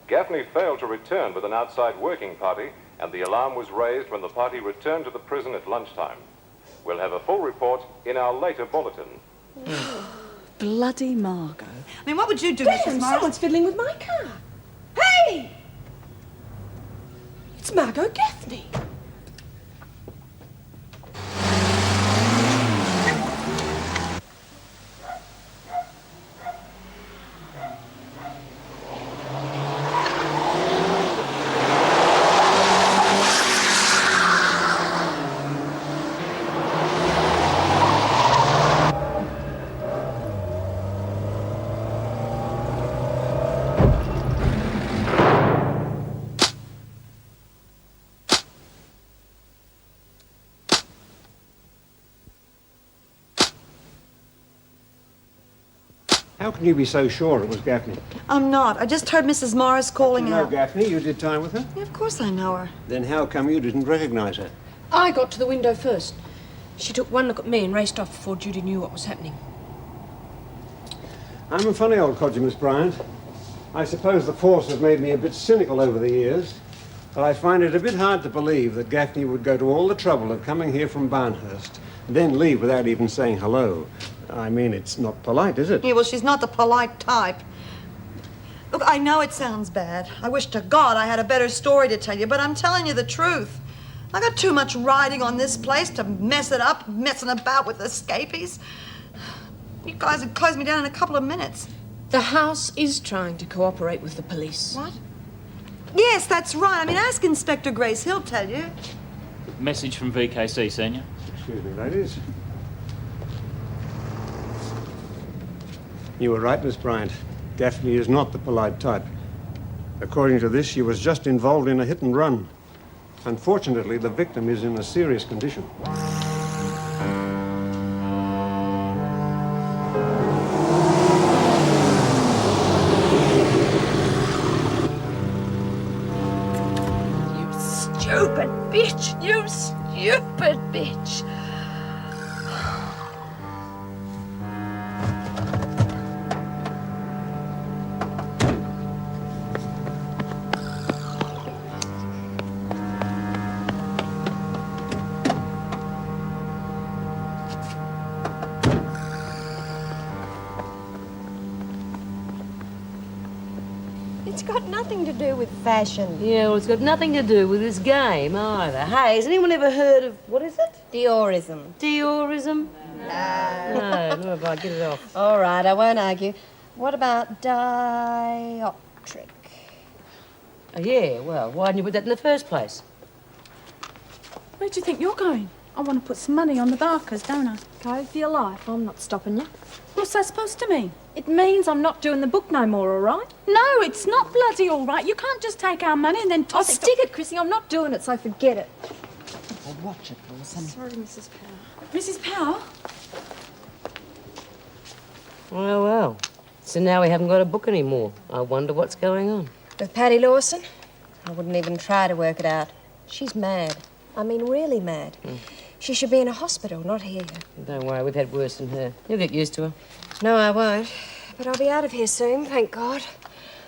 Gaffney failed to return with an outside working party, and the alarm was raised when the party returned to the prison at lunchtime. We'll have a full report in our later bulletin. Bloody Margot. I mean, what would you do, Damn, Mrs. Morris? someone's fiddling with my car. Hey! It's Margot Gaffney. How can you be so sure it was Gaffney? I'm not. I just heard Mrs. Morris calling You know out. Gaffney? You did time with her? Yeah, of course I know her. Then how come you didn't recognize her? I got to the window first. She took one look at me and raced off before Judy knew what was happening. I'm a funny old codger, Miss Bryant. I suppose the force has made me a bit cynical over the years, but I find it a bit hard to believe that Gaffney would go to all the trouble of coming here from Barnhurst and then leave without even saying hello. I mean, it's not polite, is it? Yeah, well, she's not the polite type. Look, I know it sounds bad. I wish to God I had a better story to tell you, but I'm telling you the truth. I got too much riding on this place to mess it up, messing about with escapees. You guys would close me down in a couple of minutes. The house is trying to cooperate with the police. What? Yes, that's right. I mean, ask Inspector Grace. He'll tell you. Message from VKC, Senior. Excuse me, ladies. You were right, Miss Bryant. Gaffney is not the polite type. According to this, she was just involved in a hit and run. Unfortunately, the victim is in a serious condition. You stupid bitch! You stupid bitch! It's got nothing to do with fashion. Yeah, well, it's got nothing to do with this game either. Hey, has anyone ever heard of, what is it? Diorism. Diorism? No. No, I get it off. All right, I won't argue. What about dioptric? Oh, yeah, well, why didn't you put that in the first place? Where do you think you're going? I want to put some money on the Barkers, don't I? Go for your life. I'm not stopping you. What's that supposed to mean? It means I'm not doing the book no more, all right? No, it's not bloody all right. You can't just take our money and then I'll toss it. stick it, Chrissy. I'm not doing it, so forget it. Well, watch it, Lawson. Sorry, Mrs. Powell. Mrs. Powell? Well, well. So now we haven't got a book anymore. I wonder what's going on. With Patty Lawson? I wouldn't even try to work it out. She's mad. I mean, really mad. She should be in a hospital, not here. Don't worry, we've had worse than her. You'll get used to her. No, I won't. But I'll be out of here soon, thank God.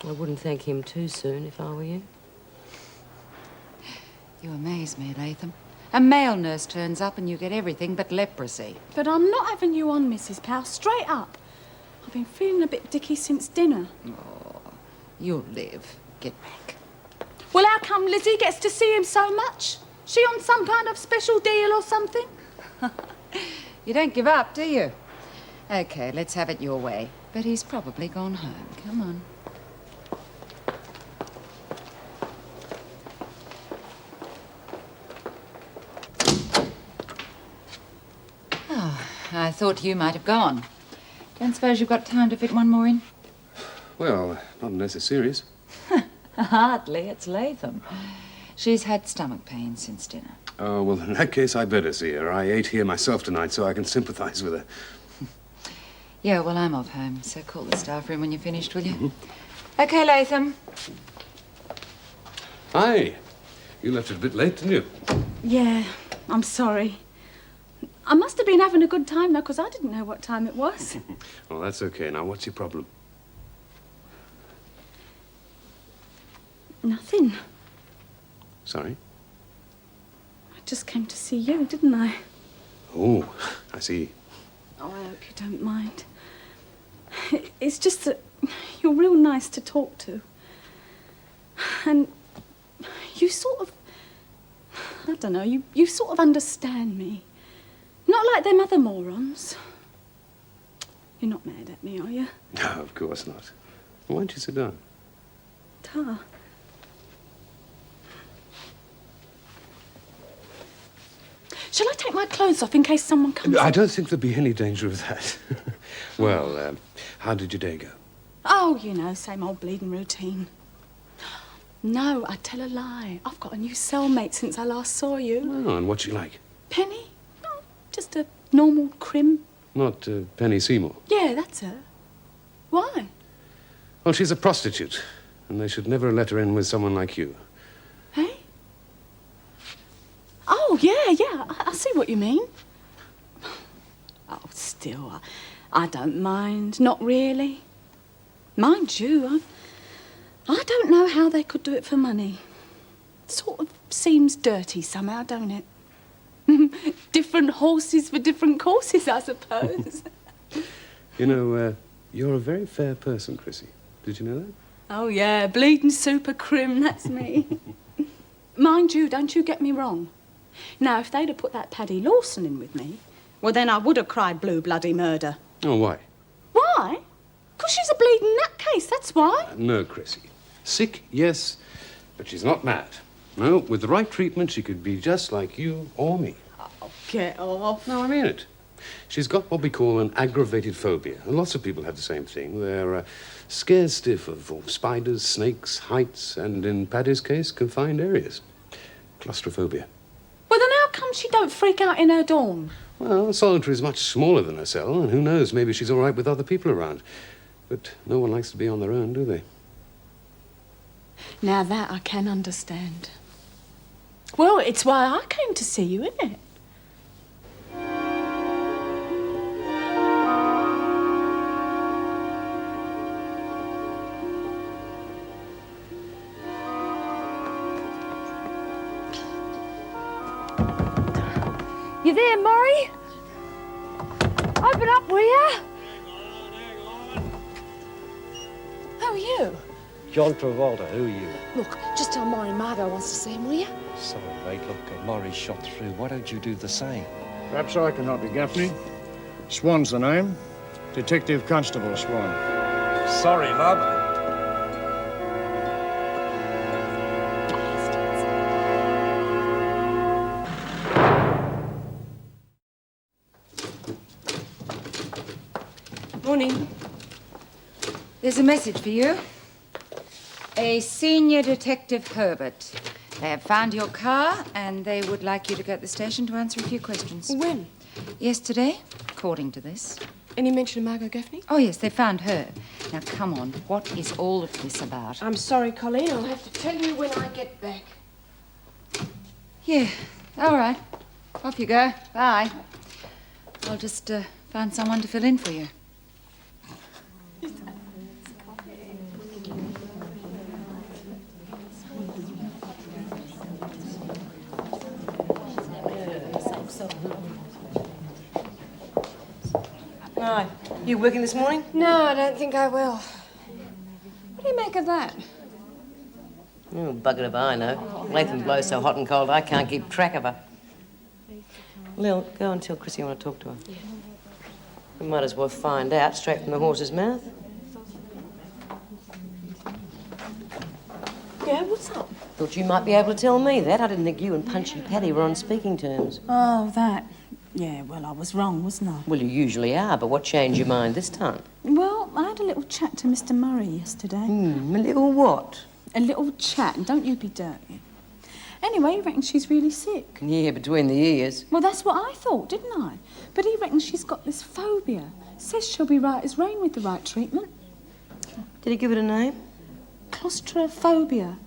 I wouldn't thank him too soon if I were you. You amaze me, Latham. A male nurse turns up and you get everything but leprosy. But I'm not having you on, Mrs. Powell. Straight up. I've been feeling a bit dicky since dinner. Oh, you'll live. Get back. Well, how come Lizzie gets to see him so much? She on some kind of special deal or something? You don't give up, do you? Okay, let's have it your way. But he's probably gone home. Come on. Oh, I thought you might have gone. Don't suppose you've got time to fit one more in? Well, not unless it's serious. Hardly. It's Latham. She's had stomach pain since dinner. Oh, well, in that case, I better see her. I ate here myself tonight, so I can sympathize with her. Yeah, well, I'm off home, so call the staff room when you're finished, will you? Okay, Latham. Hi. You left it a bit late, didn't you? Yeah, I'm sorry. I must have been having a good time, though, because I didn't know what time it was. Well, that's okay. Now, what's your problem? Nothing. Sorry? I just came to see you, didn't I? Oh, I see. Oh, I hope you don't mind. It's just that you're real nice to talk to. And you sort of... I don't know, you sort of understand me. Not like them other morons. You're not mad at me, are you? No, of course not. Why don't you sit down? Ta. Shall I take my clothes off in case someone comes I in? don't think there'd be any danger of that. Well, how did your day go? Oh, you know, same old bleeding routine. No, I tell a lie. I've got a new cellmate since I last saw you. Oh, and what's she like? Penny? Oh, just a normal crim. Not Penny Seymour. Yeah, that's her. Why? Well, she's a prostitute, and they should never let her in with someone like you. Hey? Oh, yeah, I see what you mean. Oh, still, I don't mind. Not really. Mind you, I don't know how they could do it for money. Sort of seems dirty somehow, don't it? Different horses for different courses, I suppose. You know, you're a very fair person, Chrissy. Did you know that? Oh, yeah, bleeding super crim, that's me. Mind you, don't you get me wrong. Now, if they'd have put that Paddy Lawson in with me, well, then I would have cried blue bloody murder. Oh, why? Why? 'Cause she's a bleeding nutcase, that's why. No, Chrissy. Sick, yes, but she's not mad. No, with the right treatment, she could be just like you or me. Oh, get off. No, I mean it. She's got what we call an aggravated phobia. And lots of people have the same thing. They're scared stiff of spiders, snakes, heights, and in Paddy's case, confined areas. Claustrophobia. Well, then how come she don't freak out in her dorm? Well, solitary is much smaller than her cell, and who knows, maybe she's all right with other people around. But no one likes to be on their own, do they? Now that I can understand. Well, it's why I came to see you, isn't it? You there, Murray? Open up, will ya? Who are you? John Travolta, who are you? Look, just tell Maury Margot wants to see him, will you? Sorry, mate, look, Murray shot through. Why don't you do the same? Perhaps I can help you, Gaffney. Swan's the name. Detective Constable Swan. Sorry, love. Morning. There's a message for you. A senior detective Herbert. They have found your car, and they would like you to go to the station to answer a few questions. When? Yesterday, according to this. Any mention of Margot Gaffney? Oh, yes, they found her. Now, come on. What is all of this about? I'm sorry, Colleen. I'll have to tell you when I get back. Yeah, all right. Off you go. Bye. I'll just find someone to fill in for you. Right. You working this morning? No, I don't think I will. What do you make of that? Oh, bugger if I know. Latham blows so hot and cold I can't keep track of her. Lil, go and tell Chrissy I want to talk to her. Yeah. We might as well find out straight from the horse's mouth. Yeah, what's up? Thought you might be able to tell me that. I didn't think you and Punchy Paddy were on speaking terms. Oh, that. Yeah, well, I was wrong, wasn't I? Well, you usually are, but what changed your mind this time? Well, I had a little chat to Mr. Murray yesterday. A little what? A little chat, and don't you be dirty. Anyway, he reckons she's really sick. Yeah, between the ears. Well, that's what I thought, didn't I? But he reckons she's got this phobia. Says she'll be right as rain with the right treatment. Did he give it a name? Claustrophobia.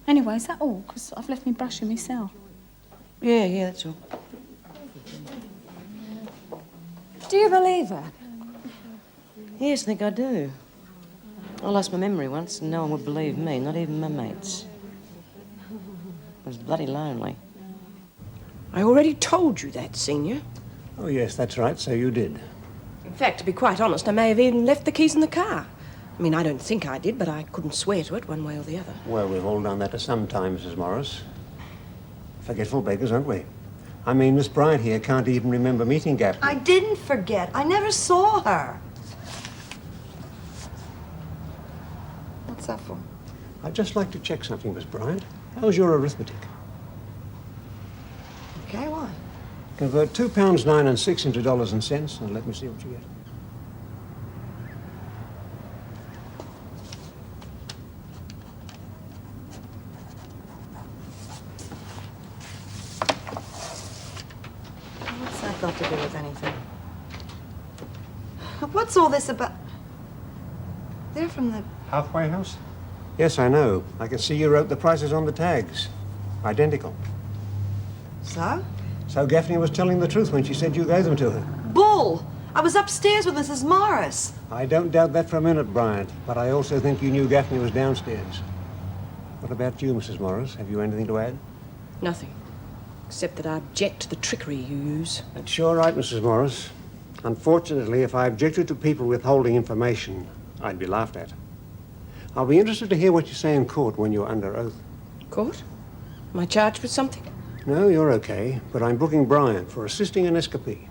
Anyway, is that all? Because I've left me brushing myself. Yeah, that's all. Do you believe her? Yes, I think I do. I lost my memory once and no one would believe me, not even my mates. I was bloody lonely. I already told you that, Senior. Oh, yes, that's right, so you did. In fact, to be quite honest, I may have even left the keys in the car. I mean, I don't think I did, but I couldn't swear to it one way or the other. Well, we've all done that at some time, Mrs. Morris. Forgetful beggars, aren't we? I mean, Miss Bryant here can't even remember meeting Gaffney. I didn't forget. I never saw her. What's that for? I'd just like to check something, Miss Bryant. How's your arithmetic? Okay, what? Convert £2, 9 and 6 into dollars and cents, and let me see what you get. What's that got to do with anything? What's all this about? They're from the... Hathaway House? Yes, I know. I can see you wrote the prices on the tags. Identical. So? So Gaffney was telling the truth when she said you gave them to her. Bull! I was upstairs with Mrs. Morris. I don't doubt that for a minute, Bryant, but I also think you knew Gaffney was downstairs. What about you, Mrs. Morris? Have you anything to add? Nothing. Except that I object to the trickery you use. That's sure right, Mrs. Morris. Unfortunately, if I objected to people withholding information, I'd be laughed at. I'll be interested to hear what you say in court when you're under oath. Court? Am I charged with something? No, you're okay, but I'm booking Bryant for assisting an escapee.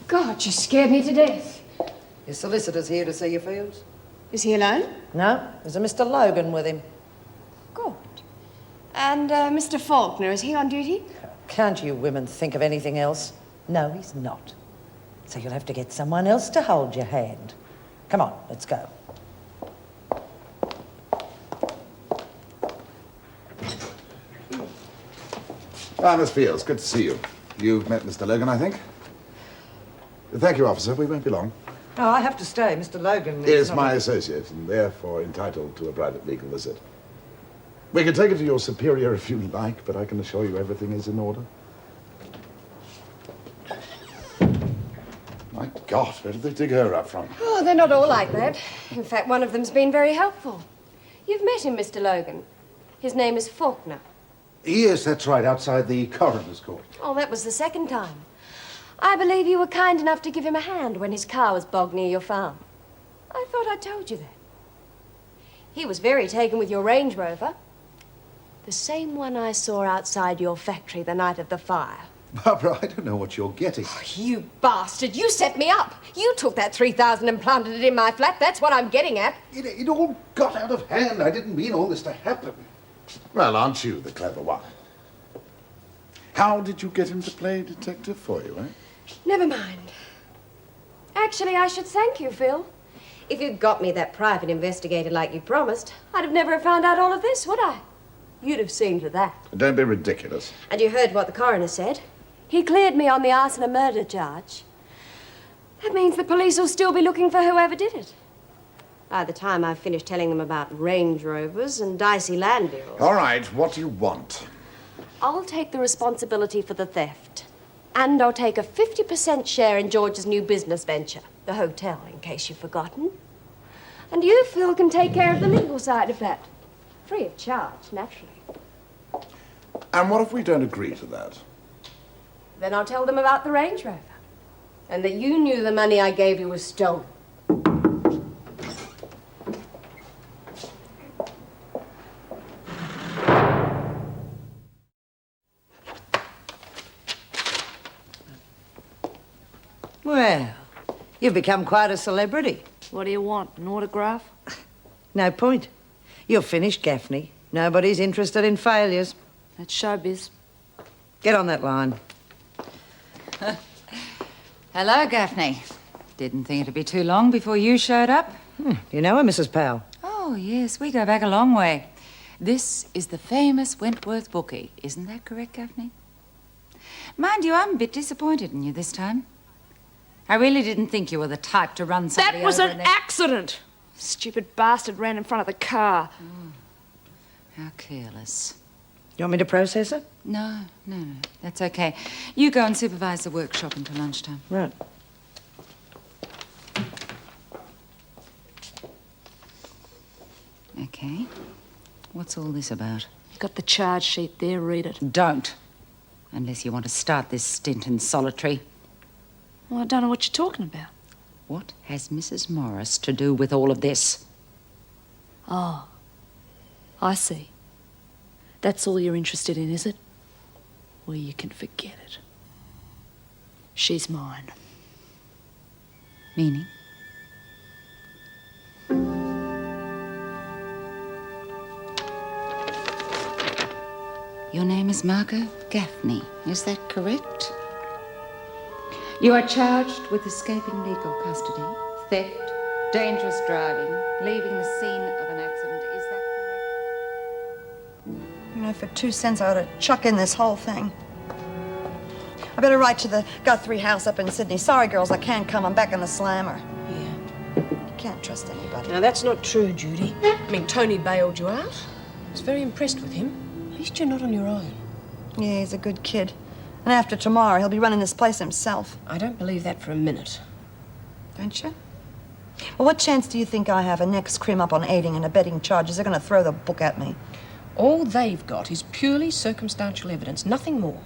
God, you scared me to death. Your solicitor's here to see you, Fields. Is he alone? No, there's a Mr. Logan with him. Good. And Mr. Faulkner, is he on duty? Can't you women think of anything else? No, he's not. So you'll have to get someone else to hold your hand. Come on, let's go. Ah, Miss Fields, good to see you. You've met Mr. Logan, I think? Thank you, officer. We won't be long. No, I have to stay. Mr. Logan Is not my a- associate, and therefore entitled to a private legal visit. We can take it to your superior if you like, but I can assure you everything is in order. My God, where did they dig her up from? Oh, they're not all like that. In fact, one of them's been very helpful. You've met him, Mr. Logan. His name is Faulkner. Yes, that's right, outside the coroner's court. Oh, that was the second time. I believe you were kind enough to give him a hand when his car was bogged near your farm. I thought I told you that. He was very taken with your Range Rover. The same one I saw outside your factory the night of the fire. Barbara, I don't know what you're getting. Oh, you bastard! You set me up! You took that $3,000 and planted it in my flat. That's what I'm getting at. It all got out of hand. I didn't mean all this to happen. Well, aren't you the clever one? How did you get him to play detective for you, eh? Never mind. Actually, I should thank you, Phil. If you'd got me that private investigator like you promised, I'd have never found out all of this, would I? You'd have seen to that. Don't be ridiculous. And you heard what the coroner said. He cleared me on the arson and murder charge. That means the police will still be looking for whoever did it. By the time I've finished telling them about Range Rovers and dicey land deals. All right, what do you want? I'll take the responsibility for the theft. And I'll take a 50% share in George's new business venture, the hotel, in case you've forgotten. And you, Phil, can take care of the legal side of that. Free of charge, naturally. And what if we don't agree to that? Then I'll tell them about the Range Rover. And that you knew the money I gave you was stolen. Well, you've become quite a celebrity. What do you want, an autograph? No point. You've finished, Gaffney. Nobody's interested in failures. That's showbiz. Get on that line. Hello, Gaffney. Didn't think it'd be too long before you showed up. You know her, Mrs. Powell? Oh, yes, we go back a long way. This is the famous Wentworth bookie. Isn't that correct, Gaffney? Mind you, I'm a bit disappointed in you this time. I really didn't think you were the type to run somebody That was over an accident! Stupid bastard ran in front of the car. How careless. You want me to process it? No. That's okay. You go and supervise the workshop until lunchtime. Right. Okay. What's all this about? You've got the charge sheet there, read it. Don't. Unless you want to start this stint in solitary. Well, I don't know what you're talking about. What has Mrs. Morris to do with all of this? Oh, I see. That's all you're interested in, is it? Well, you can forget it. She's mine. Meaning? Your name is Margot Gaffney, is that correct? You are charged with escaping legal custody, theft, dangerous driving, leaving the scene of an accident. Is that correct? You know, for 2 cents, I ought to chuck in this whole thing. I better write to the Guthrie house up in Sydney. Sorry, girls, I can't come. I'm back in the slammer. Yeah. You can't trust anybody. Now, that's not true, Judy. I mean, Tony bailed you out. I was very impressed with him. At least you're not on your own. Yeah, he's a good kid. And after tomorrow, he'll be running this place himself. I don't believe that for a minute. Don't you? Well, what chance do you think I have of next crim up on aiding and abetting charges? They're going to throw the book at me. All they've got is purely circumstantial evidence, nothing more.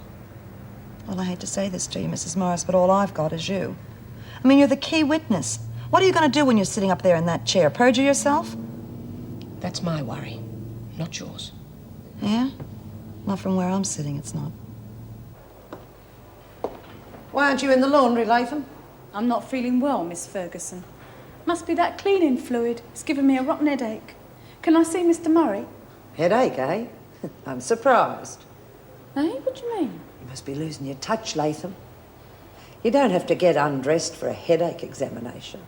Well, I hate to say this to you, Mrs. Morris, but all I've got is you. I mean, you're the key witness. What are you going to do when you're sitting up there in that chair? Perjure yourself? That's my worry, not yours. Yeah? Not from where I'm sitting, it's not. Why aren't you in the laundry, Latham? I'm not feeling well, Miss Ferguson. Must be that cleaning fluid. It's giving me a rotten headache. Can I see Mr. Murray? Headache, eh? I'm surprised. Eh? What do you mean? You must be losing your touch, Latham. You don't have to get undressed for a headache examination.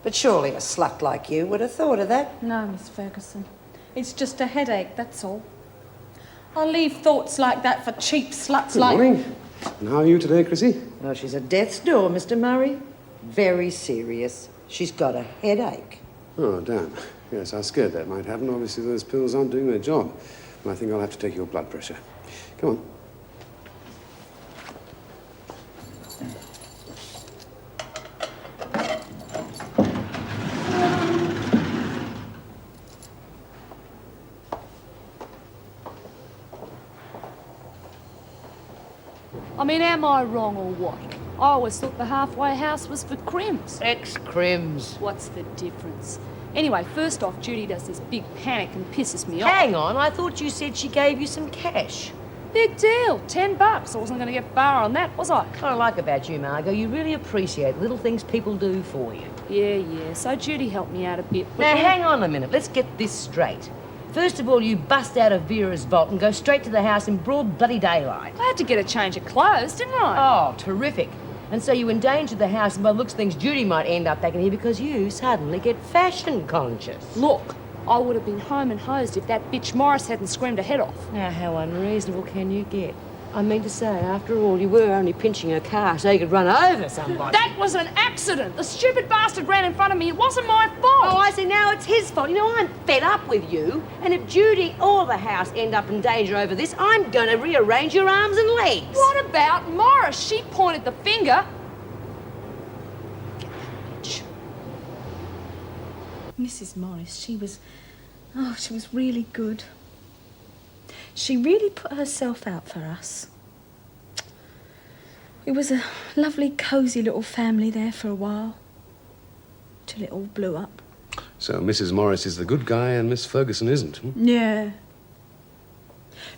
But surely a slut like you would have thought of that. No, Miss Ferguson. It's just a headache, that's all. I'll leave thoughts like that for cheap sluts Good like... morning. And how are you today, Chrissy? Oh, she's at death's door, Mr. Murray. Very serious. She's got a headache. Oh, damn. Yes, I was scared that might happen. Obviously, those pills aren't doing their job. And I think I'll have to take your blood pressure. Come on. I mean, am I wrong or what? I always thought the halfway house was for crims. Ex-crims. What's the difference? Anyway, first off, Judy does this big panic and pisses me off. Hang on, I thought you said she gave you some cash. Big deal, $10. I wasn't going to get far on that, was I? What I like about you, Margot, you really appreciate little things people do for you. Yeah. So Judy helped me out a bit. But Now, then... hang on a minute. Let's get this straight. First of all, you bust out of Vera's vault and go straight to the house in broad bloody daylight. I had to get a change of clothes, didn't I? Oh, terrific. And so you endanger the house, and by the looks of things, Judy might end up back in here because you suddenly get fashion conscious. Look, I would have been home and hosed if that bitch Morris hadn't screamed her head off. Now, how unreasonable can you get? I mean to say, after all, you were only pinching her car so you could run over somebody. That was an accident. The stupid bastard ran in front of me. It wasn't my fault. Oh, I see. Now it's his fault. You know, I'm fed up with you. And if Judy or the house end up in danger over this, I'm going to rearrange your arms and legs. What about Morris? She pointed the finger. Get that bitch. Mrs. Morris, she was really good. She really put herself out for us. It was a lovely, cosy little family there for a while, till it all blew up. So Mrs. Morris is the good guy and Miss Ferguson isn't, hmm? Yeah.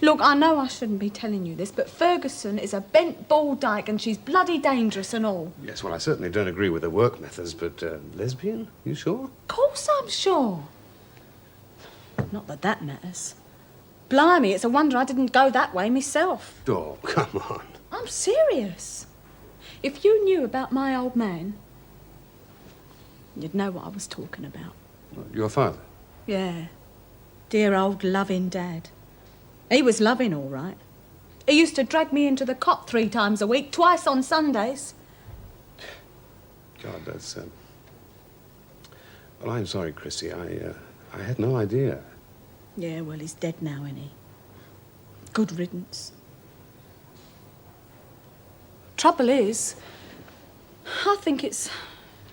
Look, I know I shouldn't be telling you this, but Ferguson is a bent ball dyke and she's bloody dangerous and all. Yes, well, I certainly don't agree with her work methods, but lesbian? You sure? Of course I'm sure. Not that that matters. Blimey, it's a wonder I didn't go that way myself. Oh, come on. I'm serious. If you knew about my old man, you'd know what I was talking about. Your father? Yeah. Dear old loving Dad. He was loving, all right. He used to drag me into the cot 3 times a week, twice on Sundays. God, that's... Well, I'm sorry, Chrissy. I had no idea. Yeah, well, he's dead now, isn't he? Good riddance. Trouble is, I think it's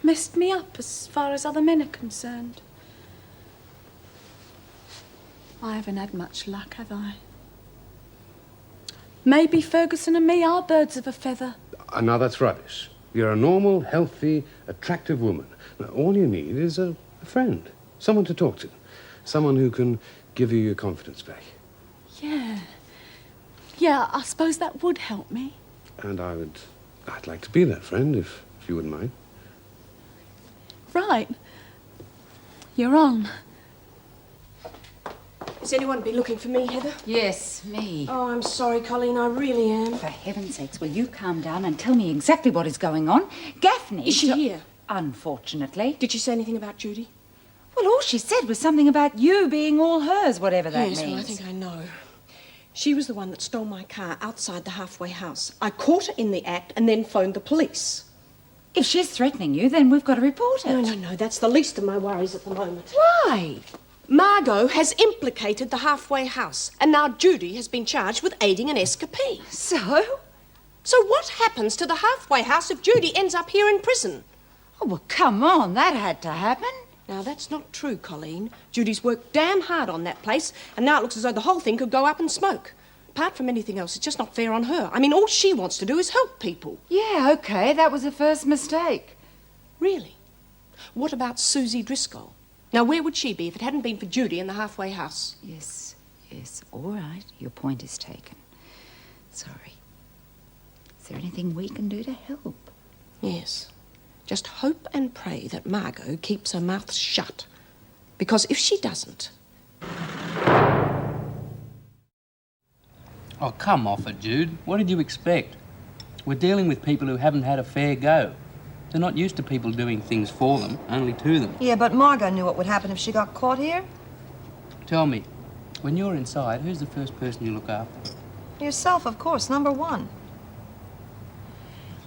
messed me up as far as other men are concerned. I haven't had much luck, have I? Maybe Ferguson and me are birds of a feather. Now, that's rubbish. You're a normal, healthy, attractive woman. Now, all you need is a friend, someone to talk to, someone who can give you your confidence back. Yeah. Yeah, I suppose that would help me. And I'd like to be that friend, if you wouldn't mind. Right. You're on. Has anyone been looking for me, Heather? Yes, me. Oh, I'm sorry, Colleen, I really am. For heaven's sakes, will you calm down and tell me exactly what is going on? Gaffney... Is she here? Unfortunately. Did she say anything about Judy? Well, all she said was something about you being all hers, whatever that Yes, means. well, I think I know. She was the one that stole my car outside the halfway house. I caught her in the act and then phoned the police. If she's threatening you, then we've got to report it. No, that's the least of my worries at the moment. Why? Margot has implicated the halfway house, and now Judy has been charged with aiding an escapee. So? So what happens to the halfway house if Judy ends up here in prison? Oh, well, come on, that had to happen. Now, that's not true, Colleen. Judy's worked damn hard on that place, and now it looks as though the whole thing could go up in smoke. Apart from anything else, it's just not fair on her. I mean, all she wants to do is help people. Yeah, OK, that was the first mistake. Really? What about Susie Driscoll? Now, where would she be if it hadn't been for Judy in the halfway house? Yes, all right. Your point is taken. Sorry. Is there anything we can do to help? Yes. Just hope and pray that Margot keeps her mouth shut. Because if she doesn't... Oh, come off it, Jude. What did you expect? We're dealing with people who haven't had a fair go. They're not used to people doing things for them, only to them. Yeah, but Margot knew what would happen if she got caught here. Tell me, when you're inside, who's the first person you look after? Yourself, of course, number one.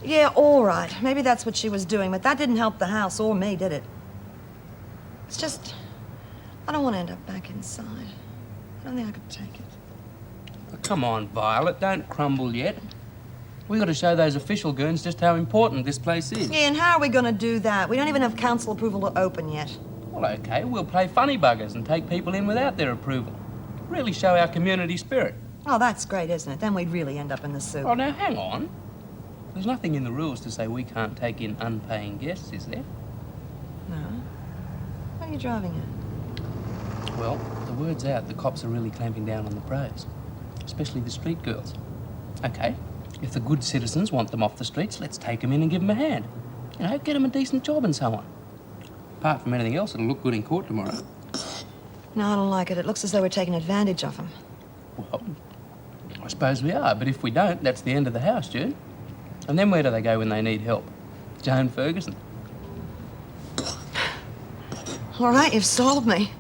Yeah, all right. Maybe that's what she was doing, but that didn't help the house or me, did it? It's just... I don't want to end up back inside. I don't think I could take it. Oh, come on, Violet, don't crumble yet. We've got to show those official goons just how important this place is. Yeah, and how are we going to do that? We don't even have council approval to open yet. Well, OK, we'll play funny buggers and take people in without their approval. Really show our community spirit. Oh, that's great, isn't it? Then we'd really end up in the soup. Oh, now, hang on. There's nothing in the rules to say we can't take in unpaying guests, is there? No. What are you driving at? Well, the word's out. The cops are really clamping down on the pros, especially the street girls. OK, if the good citizens want them off the streets, let's take them in and give them a hand. You know, get them a decent job and so on. Apart from anything else, it'll look good in court tomorrow. No, I don't like it. It looks as though we're taking advantage of them. Well, I suppose we are, but if we don't, that's the end of the house, Jude. And then where do they go when they need help? Joan Ferguson. All right, you've sold me.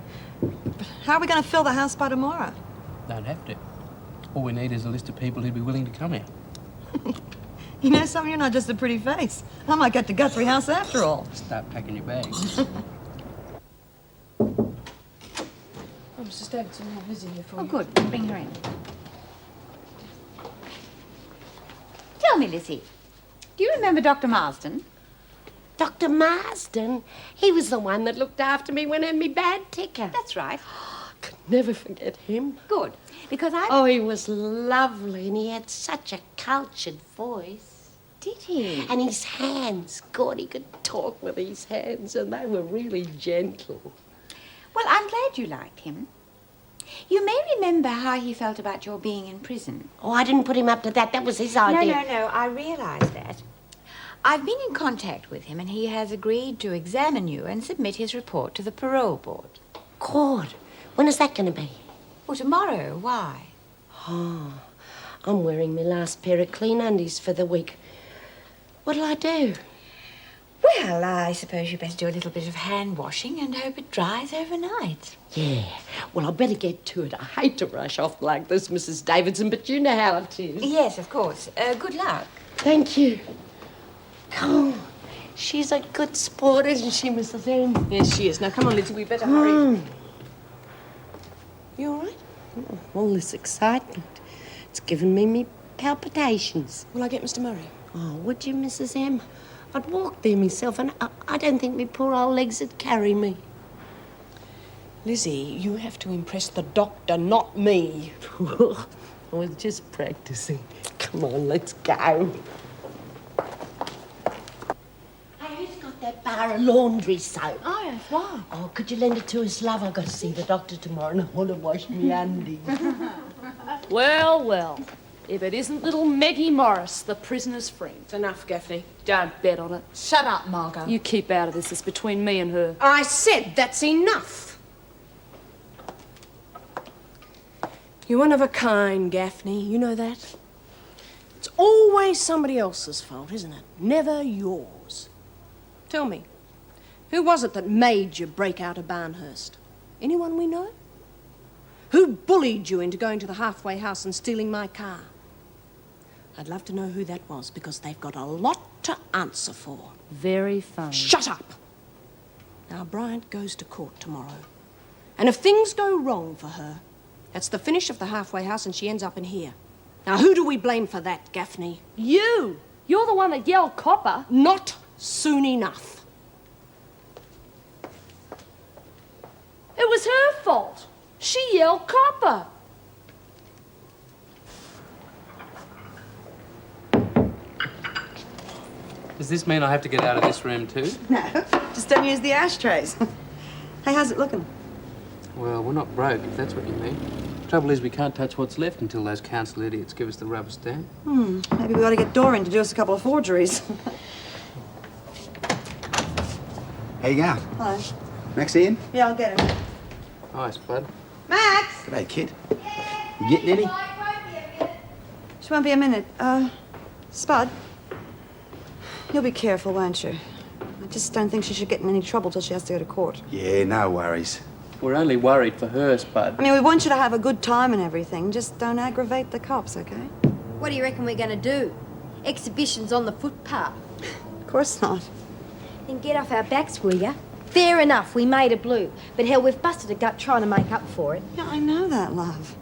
But how are we going to fill the house by tomorrow? Don't have to. All we need is a list of people who'd be willing to come here. You know something? You're not just a pretty face. I might get to Guthrie House after all. Start packing your bags. Oh, Mrs. Davidson, I'm busy here for you. Oh, good. Bring her in. Tell me, Lizzie, do you remember Dr. Marsden? Dr. Marsden? He was the one that looked after me when I had me bad ticker. That's right. Could never forget him. Good, because I... Oh, he was lovely, and he had such a cultured voice. Did he? And his hands, God, he could talk with his hands, and they were really gentle. Well, I'm glad you like him. You may remember how he felt about your being in prison. Oh, I didn't put him up to that. That was his idea. No, I realise that. I've been in contact with him, and he has agreed to examine you and submit his report to the parole board. God, when is that going to be? Well, tomorrow. Why? Oh, I'm wearing my last pair of clean undies for the week. What'll I do? Well, I suppose you best do a little bit of hand washing and hope it dries overnight. Yeah. Well, I better get to it. I hate to rush off like this, Mrs. Davidson, but you know how it is. Yes, of course. Good luck. Thank you. Oh, she's a good sport, isn't she, Mrs. M? Yes, she is. Now, come on, Lizzie, we better hurry. You all right? Oh, all this excitement. It's given me palpitations. Will I get Mr. Murray? Oh, would you, Mrs. M? I'd walk there myself, and I don't think me poor old legs would carry me. Lizzie, you have to impress the doctor, not me. I was just practicing. Come on, let's go. Hey, who's got that bar of laundry soap? Oh, yes, why? Oh, could you lend it to us, love? I've got to see the doctor tomorrow and I want to wash me undies. Well, well. If it isn't little Meggie Morris, the prisoner's friend. It's enough, Gaffney. Don't bet on it. Shut up, Margot. You keep out of this. It's between me and her. I said that's enough. You're one of a kind, Gaffney. You know that? It's always somebody else's fault, isn't it? Never yours. Tell me, who was it that made you break out of Barnhurst? Anyone we know? Who bullied you into going to the halfway house and stealing my car? I'd love to know who that was, because they've got a lot to answer for. Very funny. Shut up! Now, Bryant goes to court tomorrow. And if things go wrong for her, that's the finish of the halfway house and she ends up in here. Now, who do we blame for that, Gaffney? You! You're the one that yelled copper. Not soon enough. It was her fault. She yelled copper. Does this mean I have to get out of this room too? No, just don't use the ashtrays. Hey, how's it looking? Well, we're not broke, if that's what you mean. Trouble is, we can't touch what's left until those council idiots give us the rubber stamp. Maybe we ought to get Dorian to do us a couple of forgeries. How you going? Hi. Max in? Yeah, I'll get him. Nice, bud. Max! G'day, kid. You getting any? She won't be a minute. Spud, you'll be careful, won't you? I just don't think she should get in any trouble till she has to go to court. Yeah, no worries. We're only worried for her, Spud. I mean, we want you to have a good time and everything. Just don't aggravate the cops, okay? What do you reckon we're going to do? Exhibitions on the footpath? Of course not. Then get off our backs, will ya? Fair enough, we made a blue. But hell, we've busted a gut trying to make up for it. Yeah, I know that, love.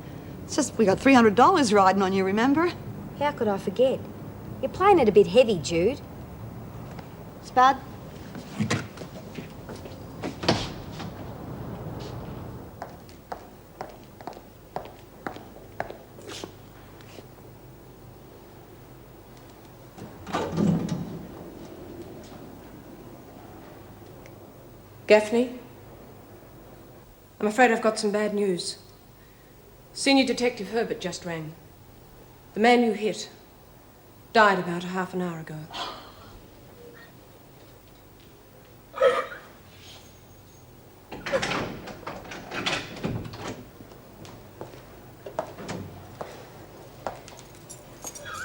It's just we got $300 riding on you, remember? How could I forget? You're playing it a bit heavy, Jude. Spud? Gaffney? I'm afraid I've got some bad news. Senior Detective Herbert just rang. The man you hit died about half an hour ago.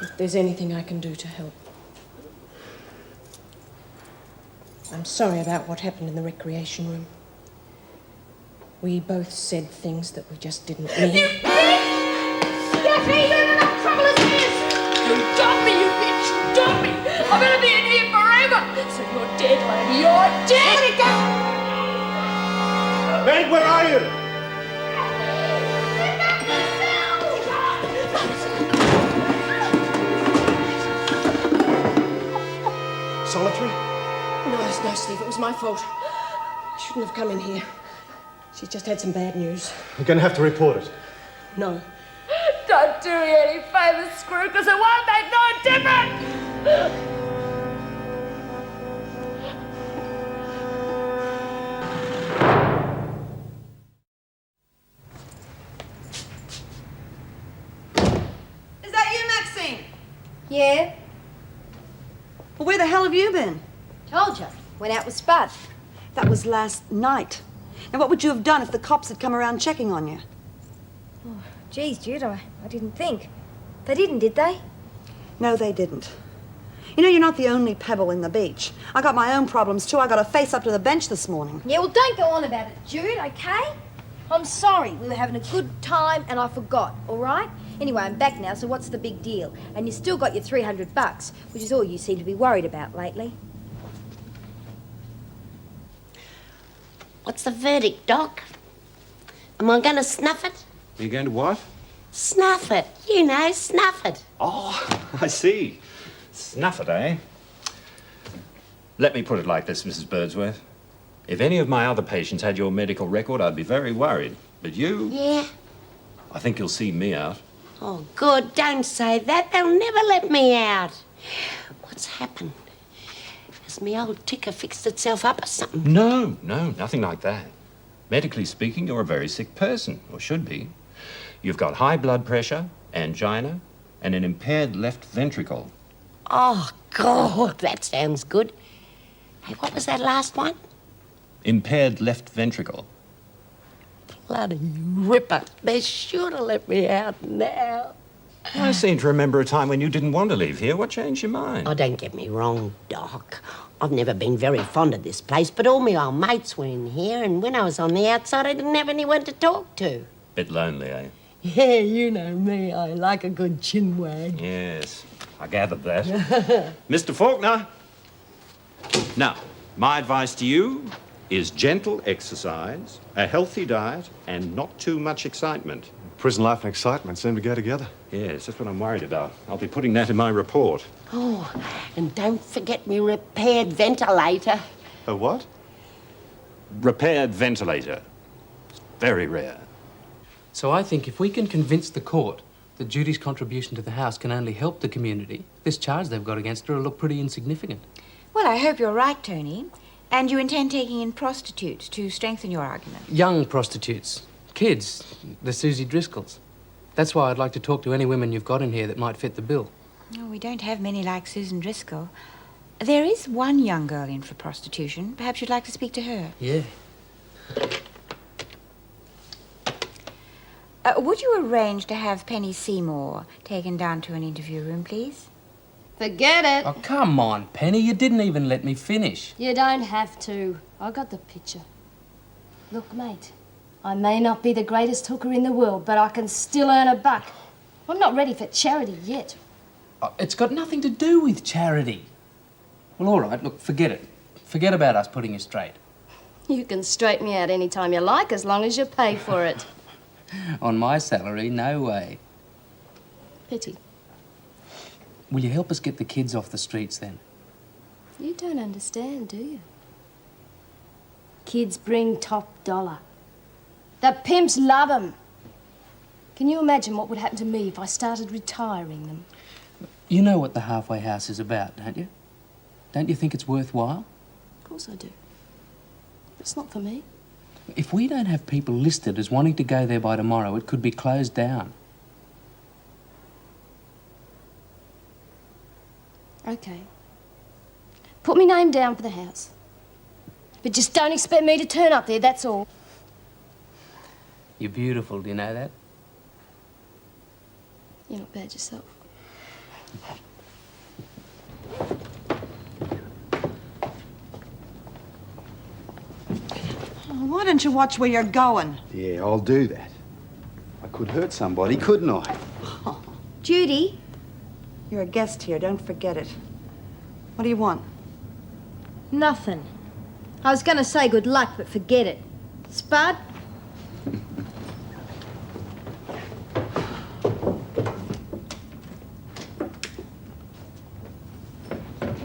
If there's anything I can do to help. I'm sorry about what happened in the recreation room. We both said things that we just didn't mean. You bitch! Gaffney, you're in enough trouble as it is! You dump me, you bitch! Dump me! I'm gonna be in here forever! So you're dead, lady. You're dead! Let it go! Meg, where are you? Solitary? No, Steve, it was my fault. I shouldn't have come in here. She's just had some bad news. You're going to have to report it. No. Don't do me any favours, Screw, because it won't make no difference! Is that you, Maxine? Yeah? Well, where the hell have you been? Told you. Went out with Spud. That was last night. Now, what would you have done if the cops had come around checking on you? Oh, geez, Jude, I didn't think. They didn't, did they? No, they didn't. You know, you're not the only pebble in the beach. I got my own problems, too. I got to face up to the bench this morning. Yeah, well, don't go on about it, Jude, okay? I'm sorry. We were having a good time and I forgot, all right? Anyway, I'm back now, so what's the big deal? And you still got your $300, which is all you seem to be worried about lately. What's the verdict, Doc? Am I going to snuff it? Are you going to what? Snuff it. You know, snuff it. Oh, I see. Snuff it, eh? Let me put it like this, Mrs. Birdsworth. If any of my other patients had your medical record, I'd be very worried. But you... Yeah? I think you'll see me out. Oh, good. Don't say that. They'll never let me out. What's happened? Has me old ticker fixed itself up or something? No, nothing like that. Medically speaking, you're a very sick person, or should be. You've got high blood pressure, angina, and an impaired left ventricle. Oh, God, that sounds good. Hey, what was that last one? Impaired left ventricle. Bloody ripper. They're sure to let me out now. I seem to remember a time when you didn't want to leave here. What changed your mind? Oh, don't get me wrong, Doc. I've never been very fond of this place, but all my old mates were in here, and when I was on the outside, I didn't have anyone to talk to. Bit lonely, eh? Yeah, you know me. I like a good chin wag. Yes, I gathered that. Mr. Faulkner. Now, my advice to you is gentle exercise, a healthy diet, and not too much excitement. Prison life and excitement seem to go together. Yes, that's what I'm worried about. I'll be putting that in my report. Oh, and don't forget me repaired ventilator. A what? Repaired ventilator. Very rare. So I think if we can convince the court that Judy's contribution to the house can only help the community, this charge they've got against her will look pretty insignificant. Well, I hope you're right, Tony. And you intend taking in prostitutes to strengthen your argument. Young prostitutes. Kids. The Susie Driscolls. That's why I'd like to talk to any women you've got in here that might fit the bill. Oh, we don't have many like Susan Driscoll. There is one young girl in for prostitution. Perhaps you'd like to speak to her. Yeah. Would you arrange to have Penny Seymour taken down to an interview room, please? Forget it. Oh, come on, Penny. You didn't even let me finish. You don't have to. I got the picture. Look, mate, I may not be the greatest hooker in the world, but I can still earn a buck. I'm not ready for charity yet. It's got nothing to do with charity. Well, all right, look, forget it. Forget about us putting you straight. You can straighten me out any time you like, as long as you pay for it. On my salary, no way. Pity. Will you help us get the kids off the streets, then? You don't understand, do you? Kids bring top dollar. The pimps love 'em. Can you imagine what would happen to me if I started retiring them? You know what the halfway house is about, don't you? Don't you think it's worthwhile? Of course I do. It's not for me. If we don't have people listed as wanting to go there by tomorrow, it could be closed down. Okay. Put me name down for the house. But just don't expect me to turn up there, that's all. You're beautiful, do you know that? You're not bad yourself. Why don't you watch where you're going? Yeah, I'll do that. I could hurt somebody, couldn't I? Judy, you're a guest here. Don't forget it. What do you want? Nothing. I was going to say good luck, but forget it. Spud?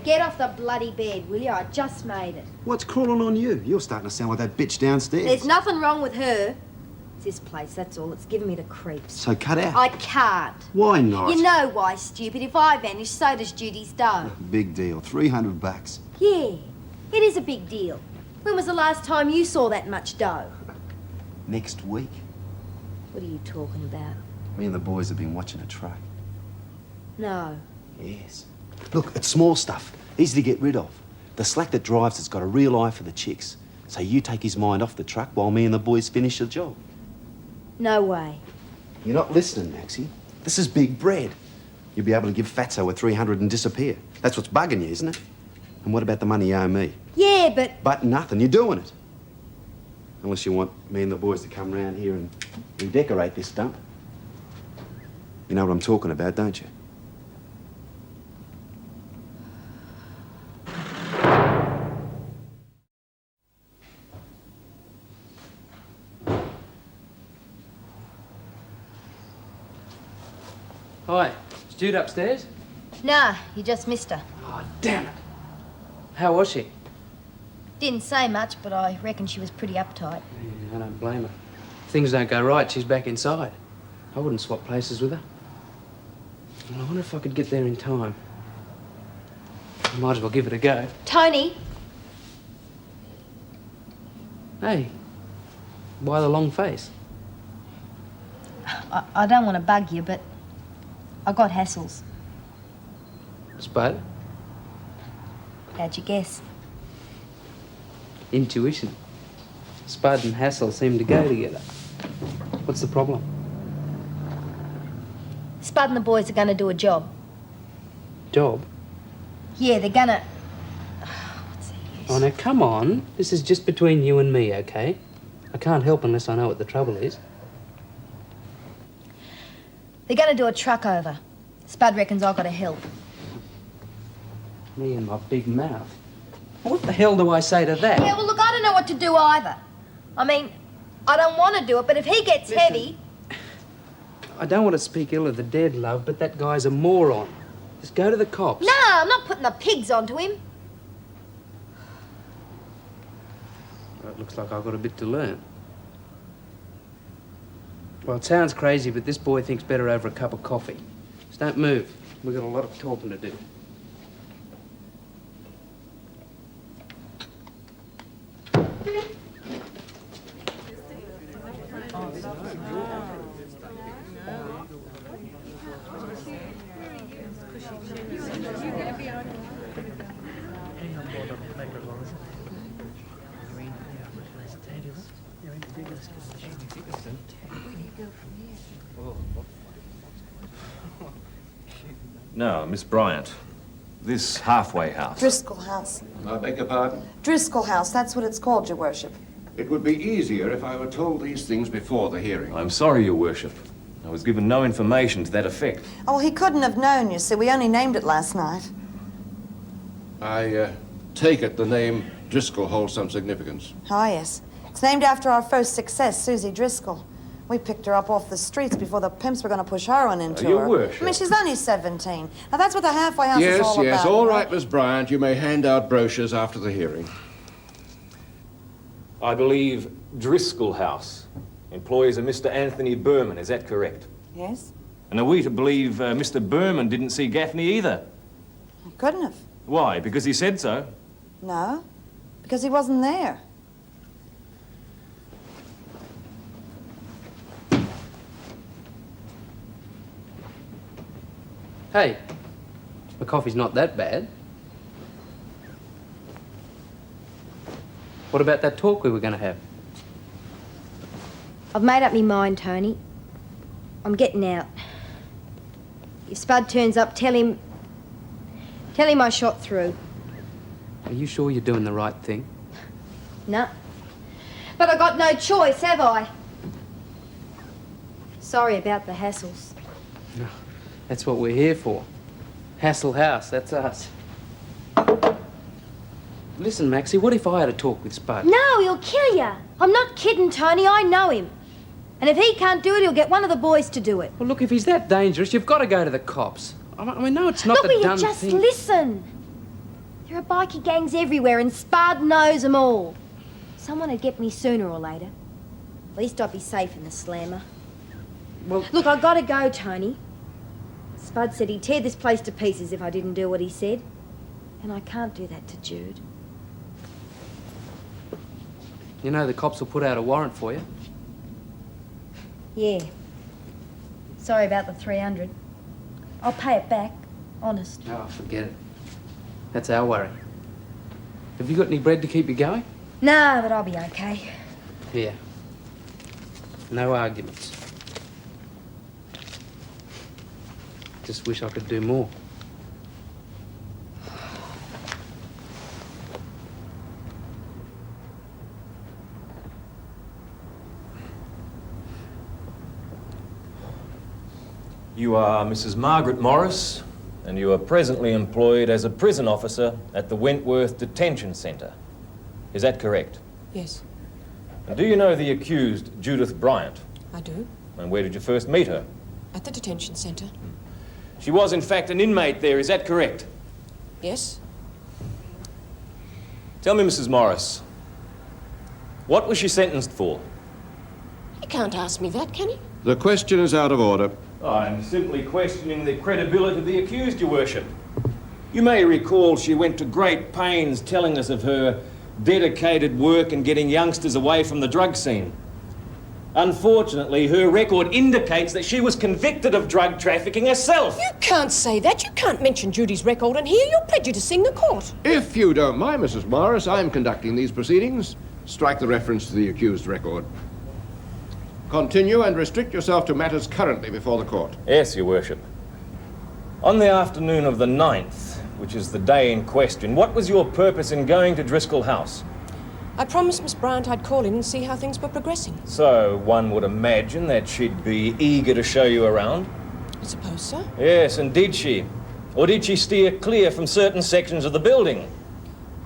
Get off the bloody bed, will you? I just made it. What's crawling on you? You're starting to sound like that bitch downstairs. There's nothing wrong with her. It's this place, that's all. It's giving me the creeps. So cut out. I can't. Why not? You know why, stupid. If I vanish, so does Judy's dough. Big deal. $300. Yeah, it is a big deal. When was the last time you saw that much dough? Next week. What are you talking about? Me and the boys have been watching a truck. No. Yes. Look, it's small stuff. Easy to get rid of. The slack that drives has got a real eye for the chicks. So you take his mind off the truck while me and the boys finish the job. No way. You're not listening, Maxie. This is big bread. You'll be able to give Fatso a 300 and disappear. That's what's bugging you, isn't it? And what about the money you owe me? Yeah, but... But nothing. You're doing it. Unless you want me and the boys to come round here and redecorate this dump. You know what I'm talking about, don't you? Hi. Is Jude upstairs? Nah, you just missed her. Oh, damn it. How was she? Didn't say much, but I reckon she was pretty uptight. Yeah, I don't blame her. If things don't go right, she's back inside. I wouldn't swap places with her. Well, I wonder if I could get there in time. I might as well give it a go. Tony! Hey, why the long face? I don't want to bug you, but I got hassles. Spud? How'd you guess? Intuition. Spud and hassle seem to go together. What's the problem? Spud and the boys are going to do a job. Job? Yeah, they're gonna... Oh, now, come on. This is just between you and me, okay? I can't help unless I know what the trouble is. They're going to do a truck over. Spud reckons I've got to help. Me and my big mouth. What the hell do I say to that? Yeah, well, look, I don't know what to do either. I mean, I don't want to do it, but if he gets heavy... I don't want to speak ill of the dead, love, but that guy's a moron. Just go to the cops. No, I'm not putting the pigs onto him. Well, it looks like I've got a bit to learn. Well, it sounds crazy, but this boy thinks better over a cup of coffee. Just don't move. We've got a lot of talking to do. Now, Miss Bryant, this halfway house. Driscoll House. I beg your pardon? Driscoll House, that's what it's called, Your Worship. It would be easier if I were told these things before the hearing. I'm sorry, Your Worship. I was given no information to that effect. Oh, well, he couldn't have known, you see. We only named it last night. I take it the name Driscoll holds some significance. Oh, yes. It's named after our first success, Susie Driscoll. We picked her up off the streets before the pimps were going to push heroin into Your her. Worship. I mean, she's only 17. Now, that's what the halfway house is all about. Yes, all right, Miss Bryant. You may hand out brochures after the hearing. I believe Driscoll House employs a Mr. Anthony Berman. Is that correct? Yes? And are we to believe Mr. Berman didn't see Gaffney either? He couldn't have. Why? Because he said so? No, because he wasn't there. Hey, the coffee's not that bad. What about that talk we were going to have? I've made up my mind, Tony. I'm getting out. If Spud turns up, tell him I shot through. Are you sure you're doing the right thing? No. But I got no choice, have I? Sorry about the hassles. No, that's what we're here for. Hassle House, that's us. Listen, Maxie, what if I had a talk with Spud? No, he'll kill you. I'm not kidding, Tony. I know him. And if he can't do it, he'll get one of the boys to do it. Well, look, if he's that dangerous, you've got to go to the cops. I mean, no, it's not Look, the will you done just thing. listen? There are bikie gangs everywhere, and Spud knows them all. Someone would get me sooner or later. At least I'd be safe in the slammer. Well, look, I gotta go, Tony. Spud said he'd tear this place to pieces if I didn't do what he said. And I can't do that to Jude. You know the cops will put out a warrant for you. Yeah. Sorry about the 300. I'll pay it back, honest. Oh, forget it. That's our worry. Have you got any bread to keep you going? No, but I'll be okay. Yeah. No arguments. Just wish I could do more. You are Mrs. Margaret Morris, and you are presently employed as a prison officer at the Wentworth Detention Centre. Is that correct? Yes, And do you know the accused, Judith Bryant? I do. And where did you first meet her? At the detention centre. She was, in fact, an inmate there. Is that correct? Yes? Tell me, Mrs. Morris, what was she sentenced for? You can't ask me that, can you? The question is out of order. I'm simply questioning the credibility of the accused, Your Worship. You may recall she went to great pains telling us of her dedicated work in getting youngsters away from the drug scene. Unfortunately, her record indicates that she was convicted of drug trafficking herself. You can't say that. You can't mention Judy's record, and here you're prejudicing the court. If you don't mind, Mrs. Morris, I'm conducting these proceedings. Strike the reference to the accused record. Continue and restrict yourself to matters currently before the court. Yes, Your Worship. On the afternoon of the 9th, which is the day in question, what was your purpose in going to Driscoll House? I promised Miss Bryant I'd call in and see how things were progressing. So one would imagine that she'd be eager to show you around? I suppose so. Yes, and did she? Or did she steer clear from certain sections of the building?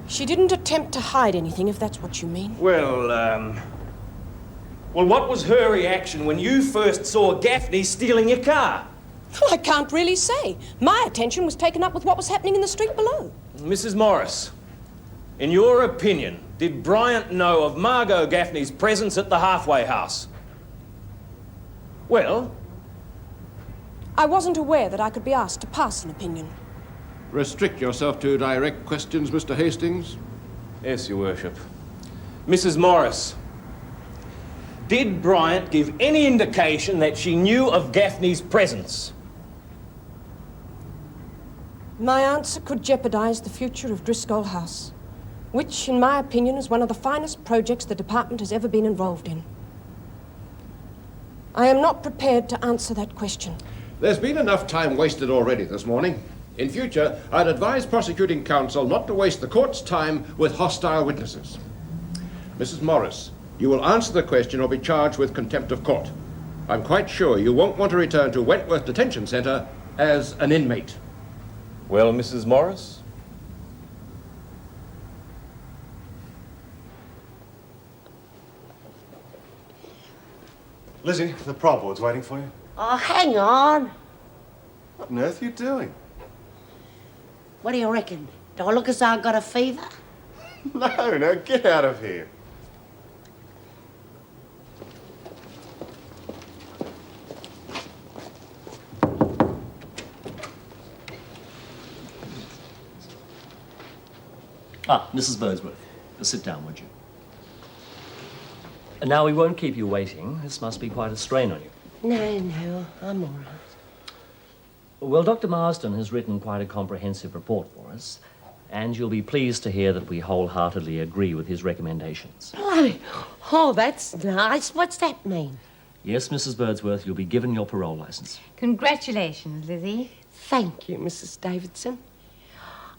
She didn't attempt to hide anything, if that's what you mean. Well, what was her reaction when you first saw Gaffney stealing your car? Well, I can't really say. My attention was taken up with what was happening in the street below. Mrs. Morris, in your opinion, did Bryant know of Margot Gaffney's presence at the halfway house? Well? I wasn't aware that I could be asked to pass an opinion. Restrict yourself to direct questions, Mr. Hastings. Yes, Your Worship. Mrs. Morris, did Bryant give any indication that she knew of Gaffney's presence? My answer could jeopardize the future of Driscoll House, which, in my opinion, is one of the finest projects the department has ever been involved in. I am not prepared to answer that question. There's been enough time wasted already this morning. In future, I'd advise prosecuting counsel not to waste the court's time with hostile witnesses. Mrs. Morris, you will answer the question or be charged with contempt of court. I'm quite sure you won't want to return to Wentworth Detention Centre as an inmate. Well, Mrs. Morris? Lizzie, the parole board's waiting for you. Oh, hang on. What on earth are you doing? What do you reckon? Do I look as though I've got a fever? No, get out of here. Ah, Mrs. Birdsworth. Sit down, would you? Now, we won't keep you waiting. This must be quite a strain on you. No, I'm all right. Well, Dr. Marsden has written quite a comprehensive report for us, and you'll be pleased to hear that we wholeheartedly agree with his recommendations. Bloody, oh, that's nice. What's that mean? Yes, Mrs. Birdsworth, you'll be given your parole license. Congratulations, Lizzie. Thank you, Mrs. Davidson.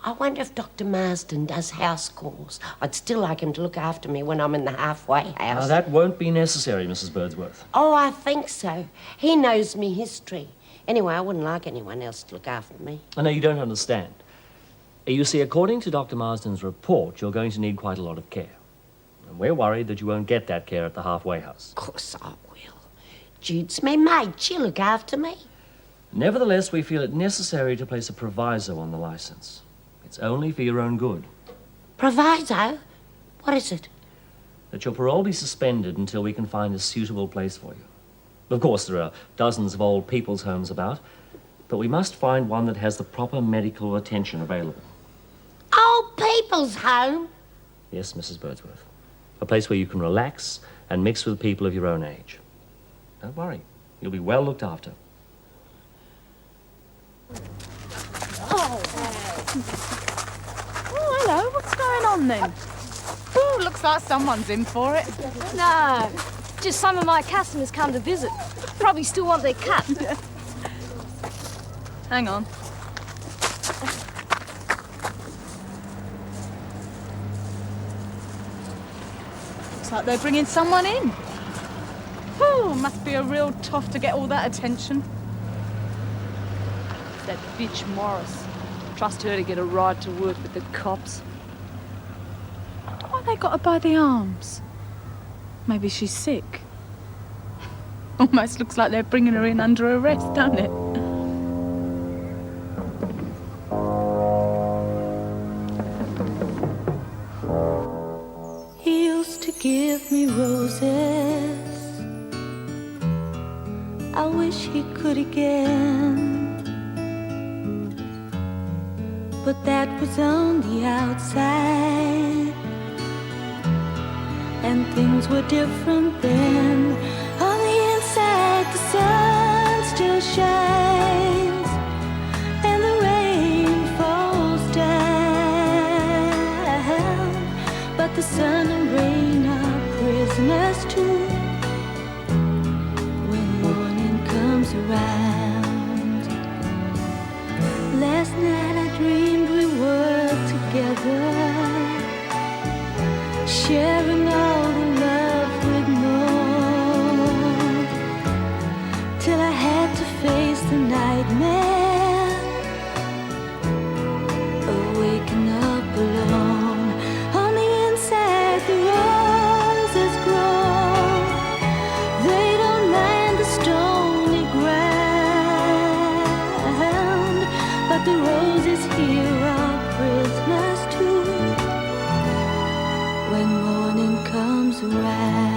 I wonder if Dr. Marsden does house calls. I'd still like him to look after me when I'm in the halfway house. That won't be necessary, Mrs. Birdsworth. Oh, I think so. He knows me history. Anyway, I wouldn't like anyone else to look after me. No, you don't understand. You see, according to Dr. Marsden's report, you're going to need quite a lot of care. And we're worried that you won't get that care at the halfway house. Of course I will. Jude's me maid. She'll look after me. Nevertheless, we feel it necessary to place a proviso on the license. It's only for your own good. Proviso? What is it? That your parole be suspended until we can find a suitable place for you. Of course, there are dozens of old people's homes about, but we must find one that has the proper medical attention available. Old people's home? Yes, Mrs. Birdsworth. A place where you can relax and mix with people of your own age. Don't worry. You'll be well looked after. Oh, hello. What's going on then? Oh, looks like someone's in for it. No, just some of my customers come to visit. Probably still want their cut. Hang on. Looks like they're bringing someone in. Oh, must be a real tough to get all that attention. That bitch Morris. Trust her to get a ride to work with the cops. Why they got her by the arms? Maybe she's sick. Almost looks like they're bringing her in under arrest, don't it? give me roses. I wish he could again, but that was on the outside, and things were different then. On the inside, the sun still shines, and the rain falls down, but the sun and rain are prisoners too. When morning comes around, last night I dreamed we were together, sharing all the love we'd known, till I had to face the nightmare of waking up alone. On the inside, the roses grow. They don't mind the stony ground, but the roses here are prisoners too. When morning comes around.